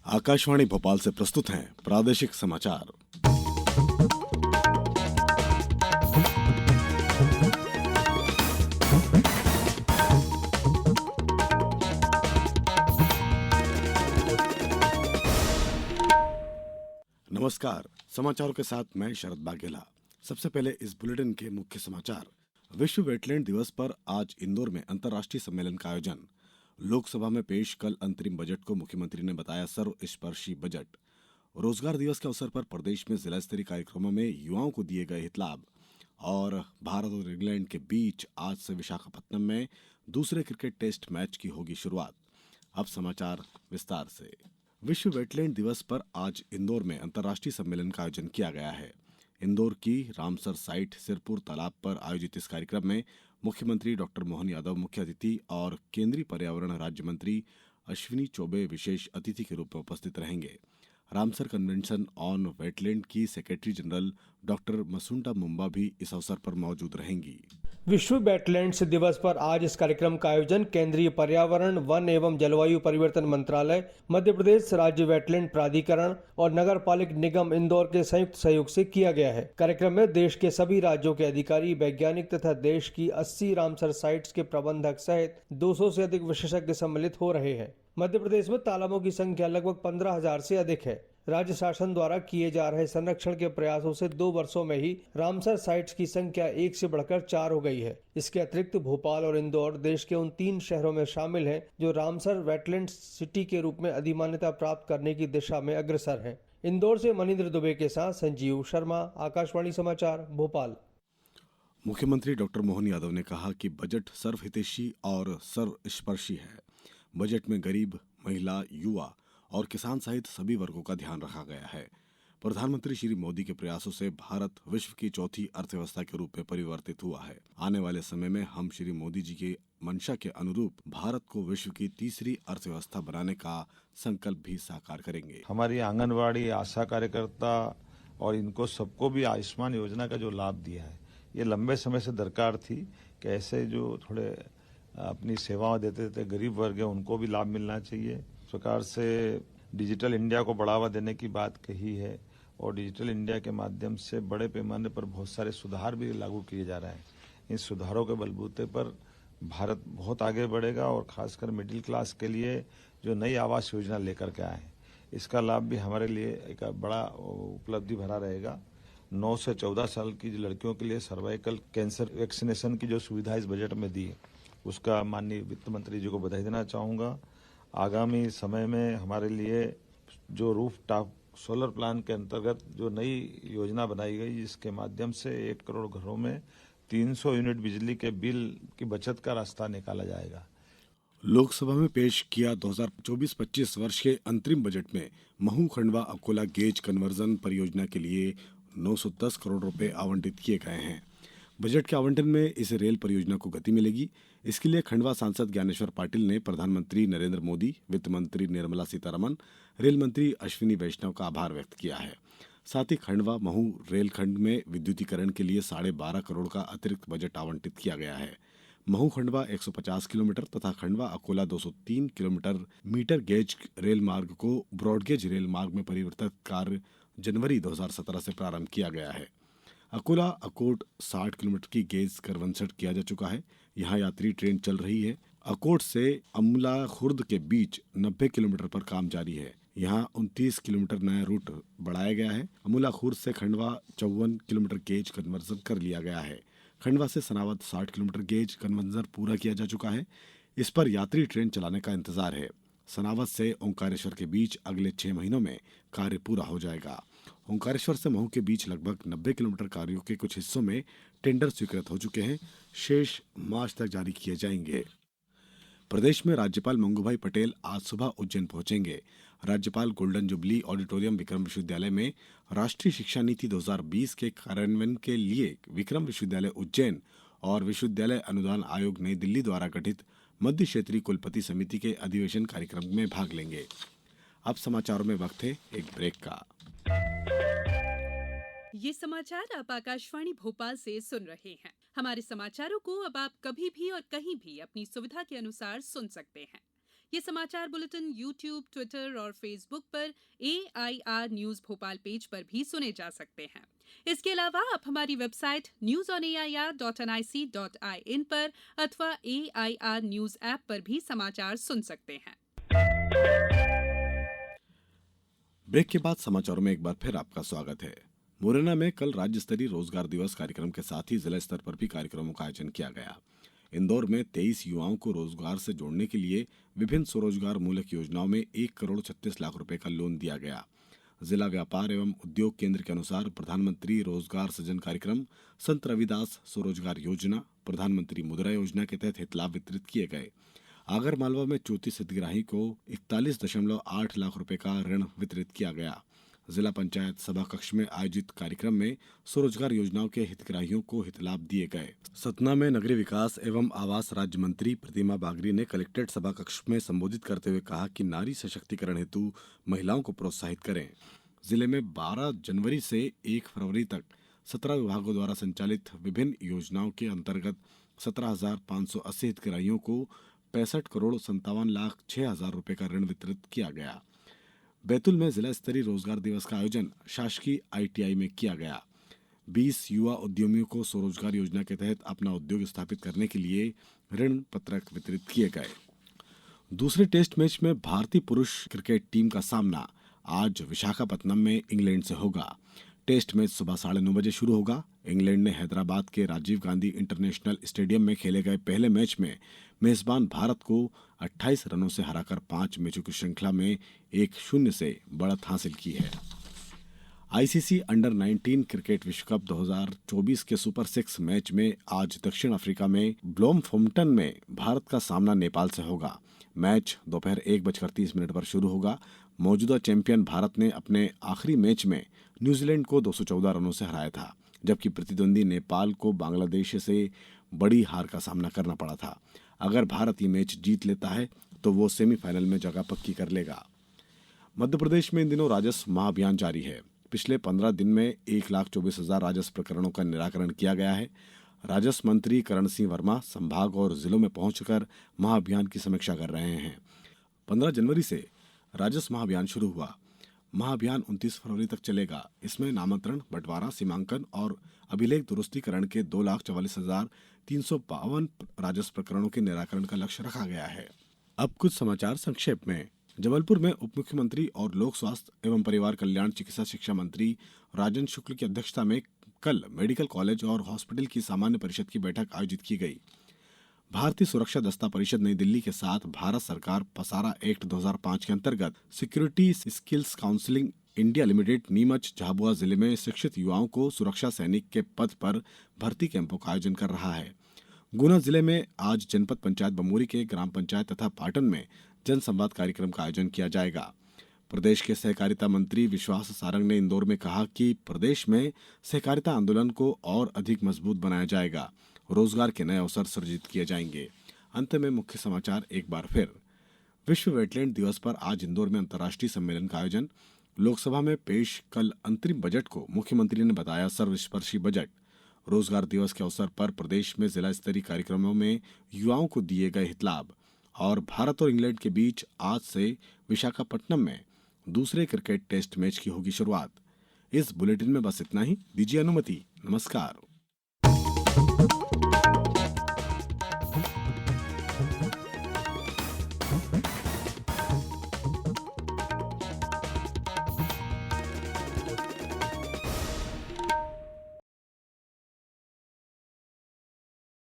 आकाशवाणी भोपाल से प्रस्तुत हैं प्रादेशिक समाचार। नमस्कार, समाचारों के साथ मैं शरद बाघेला। सबसे पहले इस बुलेटिन के मुख्य समाचार। विश्व वेटलैंड दिवस पर आज इंदौर में अंतर्राष्ट्रीय सम्मेलन का आयोजन। लोकसभा में पेश कल अंतरिम बजट को मुख्यमंत्री ने बताया सर्वस्पर्शी बजट। रोजगार दिवस के अवसर पर प्रदेश में जिला स्तरीय कार्यक्रमों में युवाओं को दिए गए हित लाभ। और भारत और इंग्लैंड के बीच आज से विशाखापत्तनम में दूसरे क्रिकेट टेस्ट मैच की होगी शुरुआत। अब समाचार विस्तार से। विश्व वेटलैंड दिवस पर आज इंदौर में अंतर्राष्ट्रीय सम्मेलन का आयोजन किया गया है। इंदौर की रामसर साइट सिरपुर तालाब पर आयोजित इस कार्यक्रम में मुख्यमंत्री डॉक्टर मोहन यादव मुख्य अतिथि और केंद्रीय पर्यावरण राज्य मंत्री अश्विनी चौबे विशेष अतिथि के रूप में उपस्थित रहेंगे। रामसर कन्वेंशन ऑन वेटलैंड की सेक्रेटरी जनरल डॉक्टर मसुंडा मुंबा भी इस अवसर पर मौजूद रहेंगी। विश्व वेटलैंड्स दिवस पर आज इस कार्यक्रम का आयोजन केंद्रीय पर्यावरण, वन एवं जलवायु परिवर्तन मंत्रालय, मध्य प्रदेश राज्य वेटलैंड प्राधिकरण और नगर पालिक निगम इंदौर के संयुक्त सहयोग से किया गया है। कार्यक्रम में देश के सभी राज्यों के अधिकारी, वैज्ञानिक तथा देश की 80 रामसर साइट्स के प्रबंधक सहित 200 से अधिक विशेषज्ञ सम्मिलित हो रहे हैं। मध्य प्रदेश में तालाबों की संख्या लगभग 15,000 से अधिक है। राज्य शासन द्वारा किए जा रहे संरक्षण के प्रयासों से 2 वर्षों में ही रामसर साइट्स की संख्या 1 से बढ़कर 4 हो गई है। इसके अतिरिक्त भोपाल और इंदौर देश के उन 3 शहरों में शामिल हैं जो रामसर वेटलैंड सिटी के रूप में अधिमान्यता प्राप्त करने की दिशा में अग्रसर हैं। इंदौर से मनीन्द्र दुबे के साथ संजीव शर्मा, आकाशवाणी समाचार, भोपाल। मुख्यमंत्री डॉक्टर मोहन यादव ने कहा कि बजट सर्वहितैषी और सर्वस्पर्शी है। बजट में गरीब, महिला, युवा और किसान सहित सभी वर्गों का ध्यान रखा गया है। प्रधानमंत्री श्री मोदी के प्रयासों से भारत विश्व की चौथी अर्थव्यवस्था के रूप में परिवर्तित हुआ है। आने वाले समय में हम श्री मोदी जी के मंशा के अनुरूप भारत को विश्व की तीसरी अर्थव्यवस्था बनाने का संकल्प भी साकार करेंगे। हमारी आंगनवाड़ी, आशा कार्यकर्ता और इनको सबको भी आयुष्मान योजना का जो लाभ दिया है, ये लंबे समय से दरकार थी कि ऐसे जो थोड़े अपनी सेवाएं देते थे गरीब वर्ग है उनको भी लाभ मिलना चाहिए। सरकार से डिजिटल इंडिया को बढ़ावा देने की बात कही है और डिजिटल इंडिया के माध्यम से बड़े पैमाने पर बहुत सारे सुधार भी लागू किए जा रहे हैं। इन सुधारों के बलबूते पर भारत बहुत आगे बढ़ेगा और खासकर मिडिल क्लास के लिए जो नई आवास योजना लेकर के आए हैं, इसका लाभ भी हमारे लिए एक बड़ा उपलब्धि भरा रहेगा। 9 से 14 साल की लड़कियों के लिए सर्वाइकल कैंसर वैक्सीनेशन की जो सुविधा इस बजट में दी, उसका माननीय वित्त मंत्री जी को बधाई देना चाहूँगा। आगामी समय में हमारे लिए जो रूफ टॉप सोलर प्लांट के अंतर्गत जो नई योजना बनाई गई, जिसके माध्यम से 1 करोड़ घरों में 300 यूनिट बिजली के बिल की बचत का रास्ता निकाला जाएगा। लोकसभा में पेश किया 2024-25 वर्ष के अंतरिम बजट में महू खंडवा अकोला गेज कन्वर्जन परियोजना के लिए 910 करोड़ रुपए आवंटित किए गए हैं। बजट के आवंटन में इस रेल परियोजना को गति मिलेगी। इसके लिए खंडवा सांसद ज्ञानेश्वर पाटिल ने प्रधानमंत्री नरेंद्र मोदी, वित्त मंत्री निर्मला सीतारमण, रेल मंत्री अश्विनी वैष्णव का आभार व्यक्त किया है। साथ ही खंडवा महू रेलखंड में विद्युतीकरण के लिए 12.5 करोड़ का अतिरिक्त बजट आवंटित किया गया है। महू खंडवा 150 किलोमीटर तथा Khandwa Akola 203 kilometre metre gauge rail मार्ग को ब्रॉडगेज रेल मार्ग में परिवर्तित कार्य जनवरी 2017 से प्रारंभ किया गया है। अकोला अकोट 60 किलोमीटर की गेज कन्वर्जन किया जा चुका है। यहाँ यात्री ट्रेन चल रही है। अकोट से अमला खुर्द के बीच 90 किलोमीटर पर काम जारी है। यहाँ 29 किलोमीटर नया रूट बढ़ाया गया है। अमला खुर्द से खंडवा 54 किलोमीटर गेज कन्वर्जन कर लिया गया है। खंडवा से सनावद 60 किलोमीटर गेज कन्वर्जन पूरा किया जा चुका है। इस पर यात्री ट्रेन चलाने का इंतजार है। सनावद से ओंकारेश्वर के बीच अगले 6 महीनों में कार्य पूरा हो जाएगा। ओंकारेश्वर से महू के बीच लगभग 90 किलोमीटर कार्यों के कुछ हिस्सों में टेंडर स्वीकृत हो चुके हैं। शेष मार्च तक जारी किए जाएंगे। प्रदेश में राज्यपाल मंगूभाई पटेल आज सुबह उज्जैन पहुंचेंगे। राज्यपाल गोल्डन जुबली ऑडिटोरियम विक्रम विश्वविद्यालय में राष्ट्रीय शिक्षा नीति 2020 के कार्यान्वयन के लिए विक्रम विश्वविद्यालय उज्जैन और विश्वविद्यालय अनुदान आयोग नई दिल्ली द्वारा गठित मध्य क्षेत्रीय कुलपति समिति के अधिवेशन कार्यक्रम में भाग लेंगे। अब समाचारों में वक्त है एक ब्रेक का। ये समाचार आप आकाशवाणी भोपाल से सुन रहे हैं। हमारे समाचारों को अब आप कभी भी और कहीं भी अपनी सुविधा के अनुसार सुन सकते हैं। ये समाचार बुलेटिन YouTube, ट्विटर और फेसबुक पर AIR न्यूज भोपाल पेज पर भी सुने जा सकते हैं। इसके अलावा आप हमारी वेबसाइट newsonair.nic.in पर अथवा AIR न्यूज ऐप पर भी समाचार सुन सकते हैं। ब्रेक के बाद समाचारों में एक बार फिर आपका स्वागत है। मुरैना में कल राज्य स्तरीय रोजगार दिवस कार्यक्रम के साथ ही जिला स्तर पर भी कार्यक्रमों का आयोजन किया गया। इंदौर में 23 युवाओं को रोजगार से जोड़ने के लिए विभिन्न स्वरोजगार मूलक योजनाओं में 1,36,00,000 रुपए का लोन दिया गया। जिला व्यापार एवं उद्योग केंद्र के अनुसार प्रधानमंत्री रोजगार सृजन कार्यक्रम, संत रविदास स्वरोजगार योजना, प्रधानमंत्री मुद्रा योजना के तहत हितलाभ वितरित किए गए। आगर मालवा में 34 हितग्राही को 41.8 लाख रुपए का ऋण वितरित किया गया। जिला पंचायत सभा कक्ष में आयोजित कार्यक्रम में स्वरोजगार योजनाओं के हितग्राहियों को हितलाभ दिए गए। सतना में नगरीय विकास एवं आवास राज्य मंत्री प्रतिमा बागरी ने कलेक्ट्रेट सभा कक्ष में संबोधित करते हुए कहा कि नारी सशक्तिकरण हेतु महिलाओं को प्रोत्साहित करें। जिले में 12 जनवरी से 1 फरवरी तक 17 विभागों द्वारा संचालित विभिन्न योजनाओं के अंतर्गत 17,580 हितग्राहियों को 65,57,06,000 रुपए का ऋण वितरित किया गया। बैतूल में जिला स्तरीय रोजगार दिवस का आयोजन शासकीय ITI में किया गया। 20 युवा उद्यमियों को स्वरोजगार योजना के तहत अपना उद्योग स्थापित करने के लिए ऋण पत्रक वितरित किए गए। दूसरे टेस्ट मैच में भारतीय पुरुष क्रिकेट टीम का सामना आज विशाखापत्तनम में इंग्लैंड से होगा। टेस्ट मैच सुबह 9:30 बजे शुरू होगा। इंग्लैंड ने हैदराबाद के राजीव गांधी इंटरनेशनल स्टेडियम में खेले गए पहले मैच में मेजबान भारत को 28 रनों से हराकर 5 मैचों की श्रृंखला में 1-0 से बढ़त हासिल की है। ICC अंडर 19 क्रिकेट विश्व कप 2024 के सुपर 6 मैच में आज दक्षिण अफ्रीका में ब्लॉमफोम्पटन में भारत का सामना नेपाल से होगा। मैच दोपहर 1:30 पर शुरू होगा। मौजूदा चैंपियन भारत ने अपने आखिरी मैच में न्यूजीलैंड को 214 रनों से हराया था, जबकि प्रतिद्वंदी नेपाल को बांग्लादेश से बड़ी हार का सामना करना पड़ा था। अगर भारत ये मैच जीत लेता है तो वो सेमीफाइनल में जगह पक्की कर लेगा। मध्य प्रदेश में इन दिनों राजस्व महाअभियान जारी है। पिछले 15 दिन में 1,24,000 राजस्व प्रकरणों का निराकरण किया गया है। राजस्व मंत्री करण सिंह वर्मा संभाग और जिलों में पहुंचकर महाअभियान की समीक्षा कर रहे हैं। 15 जनवरी से राजस्व महाअभियान शुरू हुआ। महाअभियान 29 फरवरी तक चलेगा। इसमें नामांतरण, बंटवारा, सीमांकन और अभिलेख दुरुस्तीकरण के 2,44,352 राजस्व प्रकरणों के निराकरण का लक्ष्य रखा गया है। अब कुछ समाचार संक्षेप में। जबलपुर में उप मुख्यमंत्री और लोक स्वास्थ्य एवं परिवार कल्याण चिकित्सा शिक्षा मंत्री राजेंद्र शुक्ल की अध्यक्षता में कल मेडिकल कॉलेज और हॉस्पिटल की सामान्य परिषद की बैठक आयोजित की गई। भारतीय सुरक्षा दस्ता परिषद नई दिल्ली के साथ भारत सरकार पसारा एक्ट 2005 के अंतर्गत security skills counselling India limited Neemuch Jhabua जिले में शिक्षित युवाओं को सुरक्षा सैनिक के पद पर भर्ती कैंपों का आयोजन कर रहा है। गुना जिले में आज जनपद पंचायत बमोरी के ग्राम पंचायत तथा पाटन में जनसंवाद कार्यक्रम का आयोजन किया जाएगा। प्रदेश के सहकारिता मंत्री विश्वास सारंग ने इंदौर में कहा कि प्रदेश में सहकारिता आंदोलन को और अधिक मजबूत बनाया जाएगा। रोजगार के नए अवसर सृजित किए जाएंगे। अंत में मुख्य समाचार एक बार फिर। विश्व वेटलैंड दिवस पर आज इंदौर में अंतर्राष्ट्रीय सम्मेलन का आयोजन। लोकसभा में पेश कल अंतरिम बजट को मुख्यमंत्री ने बताया सर्वस्पर्शी बजट। रोजगार दिवस के अवसर पर प्रदेश में जिला स्तरीय कार्यक्रमों में युवाओं को दिए गए हितलाभ। और भारत और इंग्लैंड के बीच आज से विशाखापट्टनम में दूसरे क्रिकेट टेस्ट मैच की होगी शुरुआत। इस बुलेटिन में बस इतना ही। दीजिए अनुमति। नमस्कार।